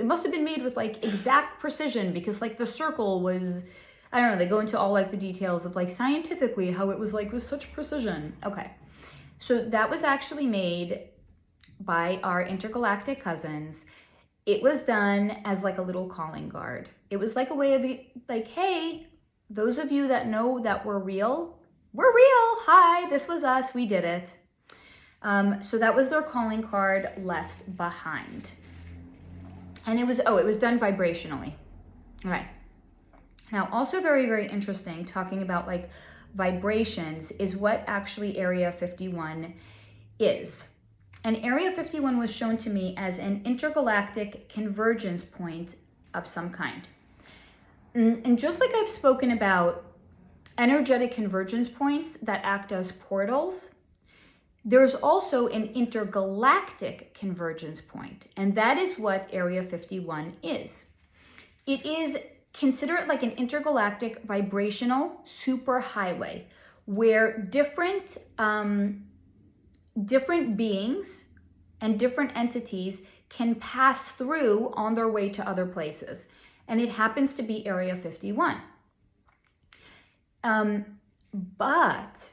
must have been made with like exact precision because like the circle was, I don't know, they go into all like the details of like scientifically how it was like with such precision. Okay, so that was actually made by our intergalactic cousins. It was done as like a little calling card. It was like a way of like, hey, those of you that know that we're real. Hi, this was us. We did it. So that was their calling card left behind. And it was done vibrationally. Okay. Now, also very, very interesting, talking about like vibrations, is what actually Area 51 is. And Area 51 was shown to me as an intergalactic convergence point of some kind. And just like I've spoken about energetic convergence points that act as portals, there's also an intergalactic convergence point, and that is what Area 51 is. It is, consider it like an intergalactic vibrational superhighway where different beings and different entities can pass through on their way to other places. And it happens to be Area 51. But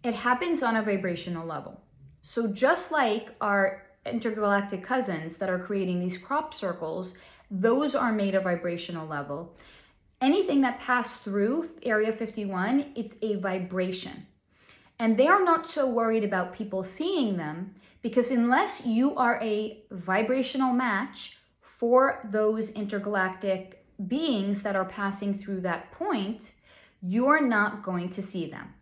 it happens on a vibrational level. So just like our intergalactic cousins that are creating these crop circles, those are made a vibrational level. Anything that passed through Area 51, it's a vibration. And they are not so worried about people seeing them because unless you are a vibrational match for those intergalactic beings that are passing through that point, you're not going to see them.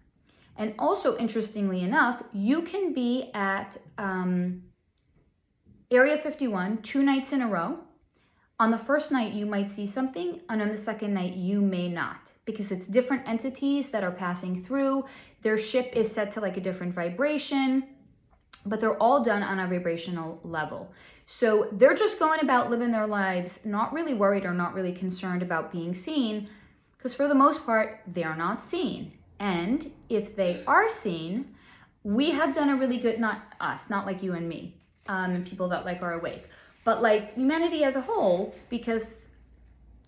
And also, interestingly enough, you can be at Area 51 2 nights in a row. On the first night, you might see something, and on the second night, you may not, because it's different entities that are passing through. Their ship is set to like a different vibration, but they're all done on a vibrational level. So they're just going about living their lives, not really worried or not really concerned about being seen, because for the most part, they are not seen. And if they are seen, we have done a really good, not us, not like you and me, and people that like are awake, but like humanity as a whole, because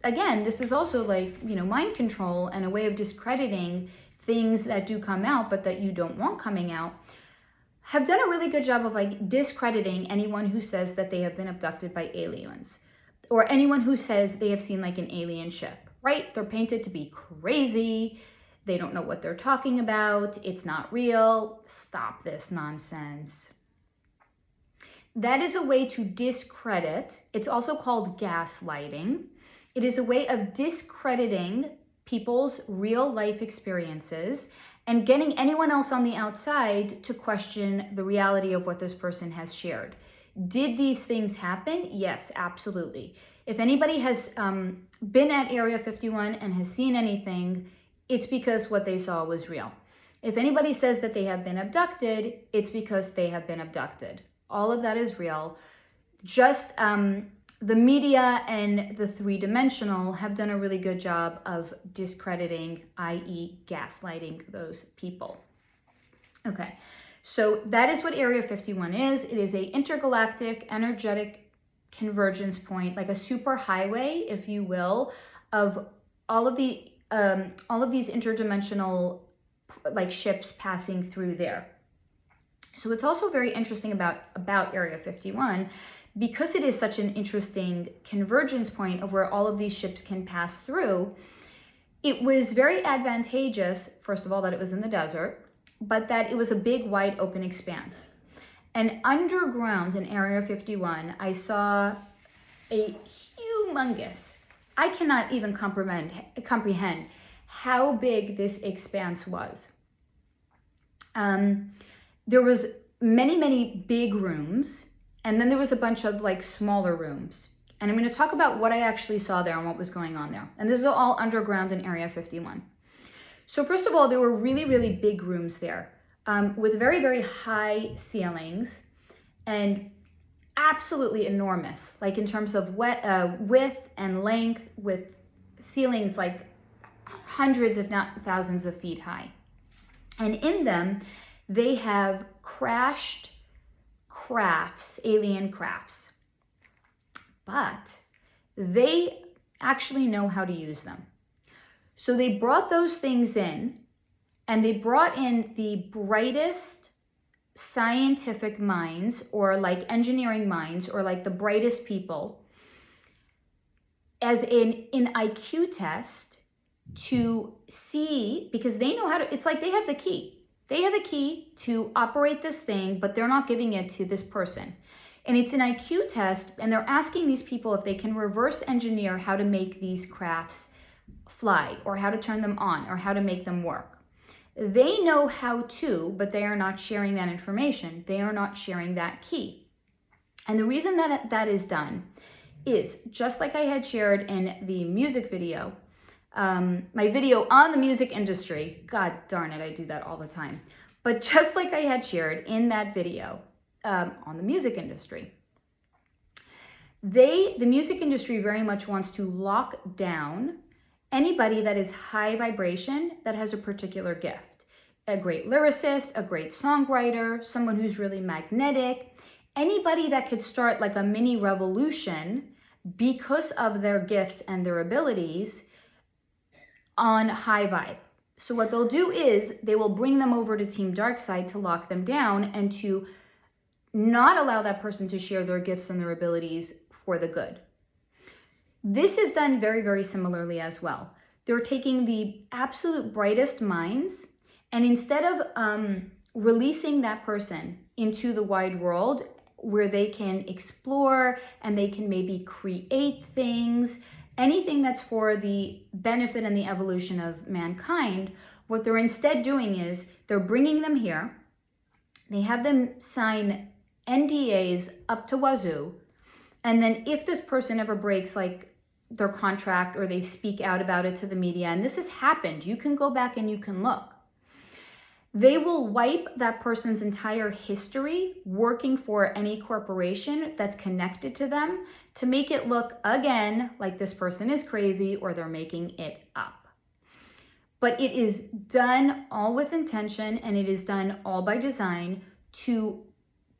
again, this is also like, you know, mind control and a way of discrediting things that do come out, but that you don't want coming out, have done a really good job of like discrediting anyone who says that they have been abducted by aliens, or anyone who says they have seen like an alien ship, right? They're painted to be crazy. They don't know what they're talking about. It's not real. Stop this nonsense. That is a way to discredit. It's also called gaslighting. It is a way of discrediting people's real life experiences and getting anyone else on the outside to question the reality of what this person has shared. Did these things happen? Yes, absolutely. If anybody has been at Area 51 and has seen anything, it's because what they saw was real. If anybody says that they have been abducted, it's because they have been abducted. All of that is real. Just the media and the three-dimensional have done a really good job of discrediting, i.e. gaslighting those people. Okay, so that is what Area 51 is. It is a intergalactic energetic convergence point, like a super highway, if you will, of all of these interdimensional like ships passing through there. So what's also very interesting about Area 51, because it is such an interesting convergence point of where all of these ships can pass through, it was very advantageous, first of all, that it was in the desert, but that it was a big, wide open expanse. And underground in Area 51, I saw a humongous, I cannot even comprehend how big this expanse was. There was many big rooms, and then there was a bunch of like smaller rooms. And I'm going to talk about what I actually saw there and what was going on there. And this is all underground in Area 51. So first of all, there were really big rooms there with very high ceilings and absolutely enormous, like in terms of width and length, with ceilings like hundreds if not thousands of feet high. And in them, they have crashed crafts, alien crafts. But they actually know how to use them. So they brought those things in, and they brought in the brightest scientific minds, or like engineering minds, or like the brightest people, as an IQ test to see, because they know how to, it's like they have the key. They have a key to operate this thing, but they're not giving it to this person. And it's an IQ test, and they're asking these people if they can reverse engineer how to make these crafts fly, or how to turn them on, or how to make them work. They know how to, but they are not sharing that information. They are not sharing that key. And the reason that that is done is, just like I had shared in the music video, my video on the music industry, god darn it, I do that all the time. But just like I had shared in that video on the music industry, the music industry very much wants to lock down anybody that is high vibration, that has a particular gift. A great lyricist, a great songwriter, someone who's really magnetic, anybody that could start like a mini revolution because of their gifts and their abilities on high vibe. So what they'll do is they will bring them over to Team Darkside to lock them down and to not allow that person to share their gifts and their abilities for the good. This is done very similarly as well. They're taking the absolute brightest minds, and instead of releasing that person into the wide world where they can explore and they can maybe create things, anything that's for the benefit and the evolution of mankind, what they're instead doing is they're bringing them here. They have them sign NDAs up to wazoo. And then if this person ever breaks like their contract, or they speak out about it to the media, and this has happened, you can go back and you can look, they will wipe that person's entire history working for any corporation that's connected to them to make it look again like this person is crazy or they're making it up. But it is done all with intention, and it is done all by design to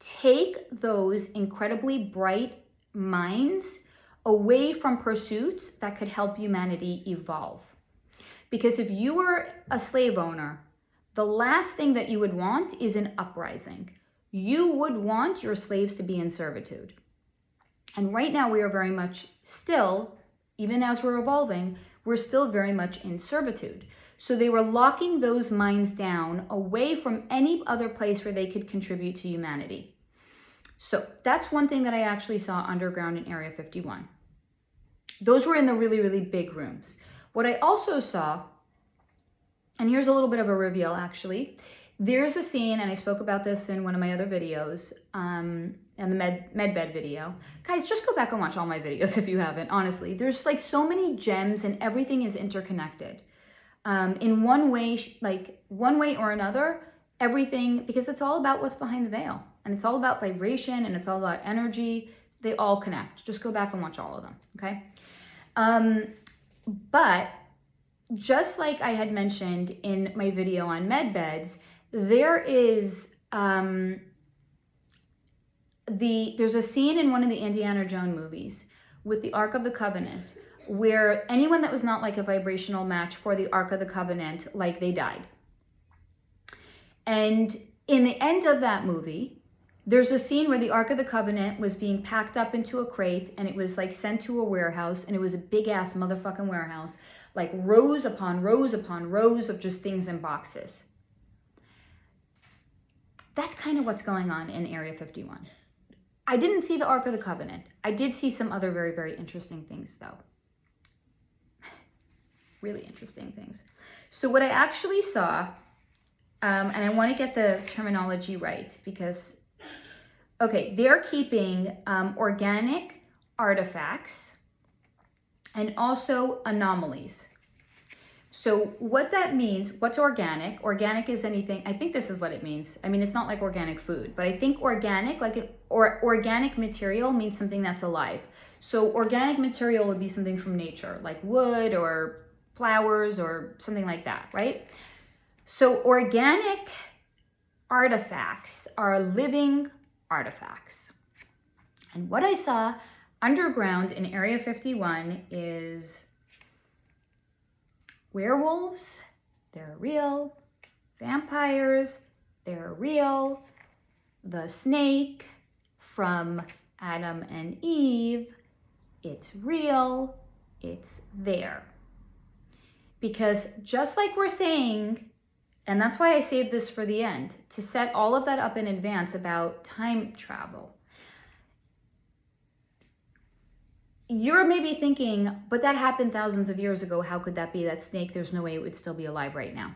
take those incredibly bright minds away from pursuits that could help humanity evolve. Because if you were a slave owner, the last thing that you would want is an uprising. You would want your slaves to be in servitude. And right now we are very much still, even as we're evolving, we're still very much in servitude. So they were locking those minds down away from any other place where they could contribute to humanity. So that's one thing that I actually saw underground in Area 51. Those were in the really big rooms. What I also saw, and here's a little bit of a reveal actually, there's a scene, and I spoke about this in one of my other videos, and the medbed video. Guys, just go back and watch all my videos if you haven't, honestly. There's like so many gems, and everything is interconnected. In one way or another, everything, because it's all about what's behind the veil, and it's all about vibration, and it's all about energy. They all connect. Just go back and watch all of them, okay? But just like I had mentioned in my video on med beds, there is there's a scene in one of the Indiana Jones movies with the Ark of the Covenant where anyone that was not like a vibrational match for the Ark of the Covenant, like they died. And in the end of that movie, there's a scene where the Ark of the Covenant was being packed up into a crate and it was like sent to a warehouse, and it was a big ass motherfucking warehouse, like rows upon rows upon rows of just things in boxes. That's kind of what's going on in Area 51. I didn't see the Ark of the Covenant. I did see some other very, very interesting things though. Really interesting things. So what I actually saw, and I want to get the terminology right because, okay, they're keeping organic artifacts and also anomalies. So what that means, what's organic? Organic is anything, I think this is what it means. I mean, it's not like organic food, but I think organic, organic material means something that's alive. So organic material would be something from nature, like wood or flowers or something like that, right? So organic artifacts are living artifacts. And what I saw underground in Area 51 is werewolves, they're real. Vampires, they're real. The snake from Adam and Eve, it's real, it's there. Because just like we're saying, and that's why I saved this for the end, to set all of that up in advance about time travel. You're maybe thinking, but that happened thousands of years ago. How could that be? That snake, there's no way it would still be alive right now.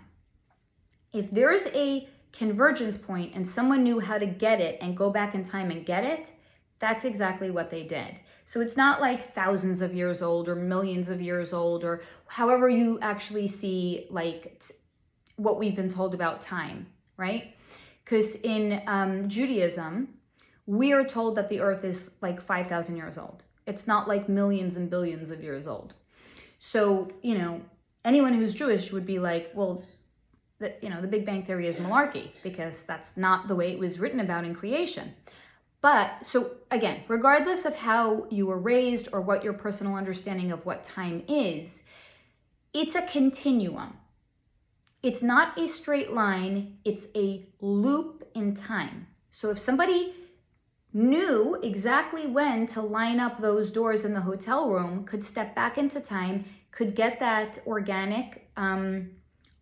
If there's a convergence point and someone knew how to get it and go back in time and get it, that's exactly what they did. So it's not like thousands of years old or millions of years old or however you actually see like what we've been told about time, right? Because in Judaism, we are told that the earth is like 5,000 years old. It's not like millions and billions of years old. So, anyone who's Jewish would be like, well, the Big Bang Theory is malarkey because that's not the way it was written about in creation. But so again, regardless of how you were raised or what your personal understanding of what time is, it's a continuum. It's not a straight line, it's a loop in time. So if somebody knew exactly when to line up those doors in the hotel room, could step back into time, could get that organic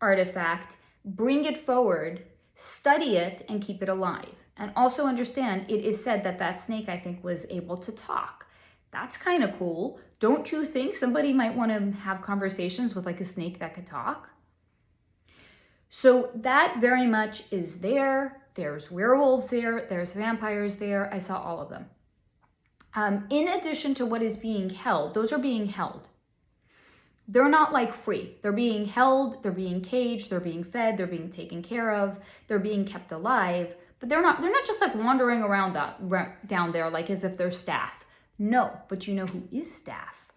artifact, bring it forward, study it, and keep it alive. And also understand, it is said that that snake, I think, was able to talk. That's kind of cool. Don't you think somebody might want to have conversations with like a snake that could talk? So that very much is there. There's werewolves there. There's vampires there. I saw all of them. In addition to what is being held, those are being held. They're not like free. They're being held, they're being caged, they're being fed, they're being taken care of, they're being kept alive. But they're not just like wandering around down there like as if they're staff. No, but you know who is staff?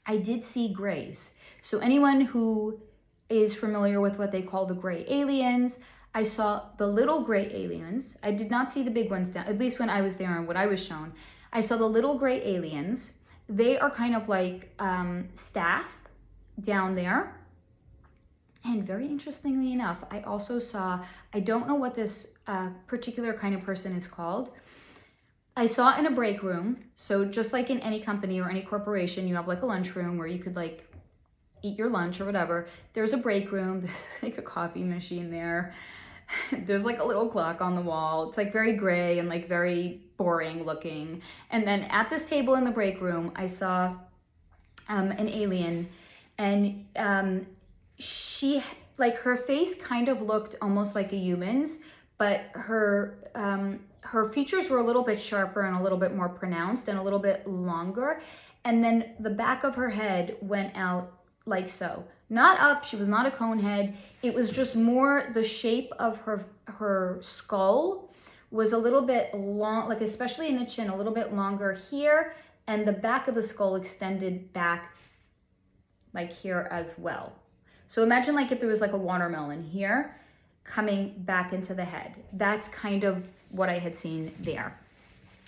I did see grays. So anyone who is familiar with what they call the gray aliens, I saw the little gray aliens. I did not see the big ones down, at least when I was there and what I was shown. I saw the little gray aliens. They are kind of like staff down there. And very interestingly enough, I also saw, I don't know what this particular kind of person is called. I saw in a break room. So just like in any company or any corporation, you have like a lunchroom where you could like eat your lunch or whatever. There's a break room. There's like a coffee machine there. There's like a little clock on the wall. It's like very gray and like very boring looking. And then at this table in the break room, I saw an alien, and she, like, her face kind of looked almost like a human's, but her features were a little bit sharper and a little bit more pronounced and a little bit longer. And then the back of her head went out like so. Not up, she was not a cone head. It was just more the shape of her skull was a little bit long, like especially in the chin, a little bit longer here, and the back of the skull extended back like here as well. So imagine like if there was like a watermelon here, coming back into the head. That's kind of what I had seen there.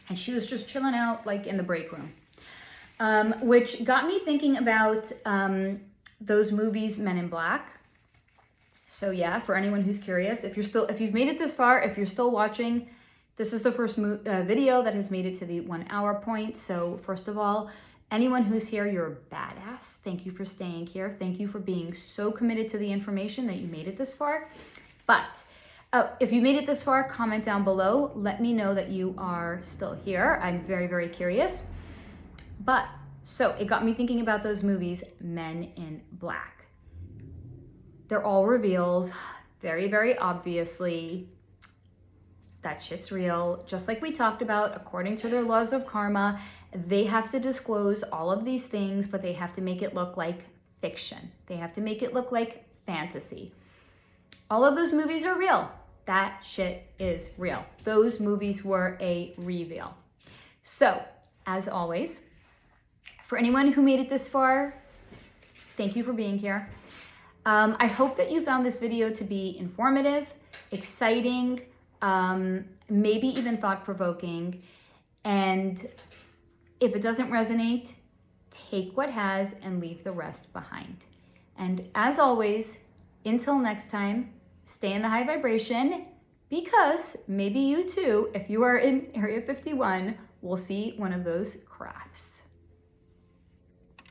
And she was just chilling out like in the break room, which got me thinking about those movies, Men in Black. So yeah, for anyone who's curious, if you've made it this far, if you're still watching, this is the first video that has made it to the 1 hour point. So first of all, anyone who's here, you're a badass. Thank you for staying here. Thank you for being so committed to the information that you made it this far. But if you made it this far, comment down below. Let me know that you are still here. I'm very, very curious. But so it got me thinking about those movies, Men in Black. They're all reveals, very, very obviously. That shit's real. Just like we talked about, according to their laws of karma, they have to disclose all of these things, but they have to make it look like fiction. They have to make it look like fantasy. All of those movies are real. That shit is real. Those movies were a reveal. So, as always, for anyone who made it this far, thank you for being here. I hope that you found this video to be informative, exciting, maybe even thought-provoking. And if it doesn't resonate, take what has and leave the rest behind. And as always, until next time, stay in the high vibration, because maybe you too, if you are in Area 51, will see one of those crafts.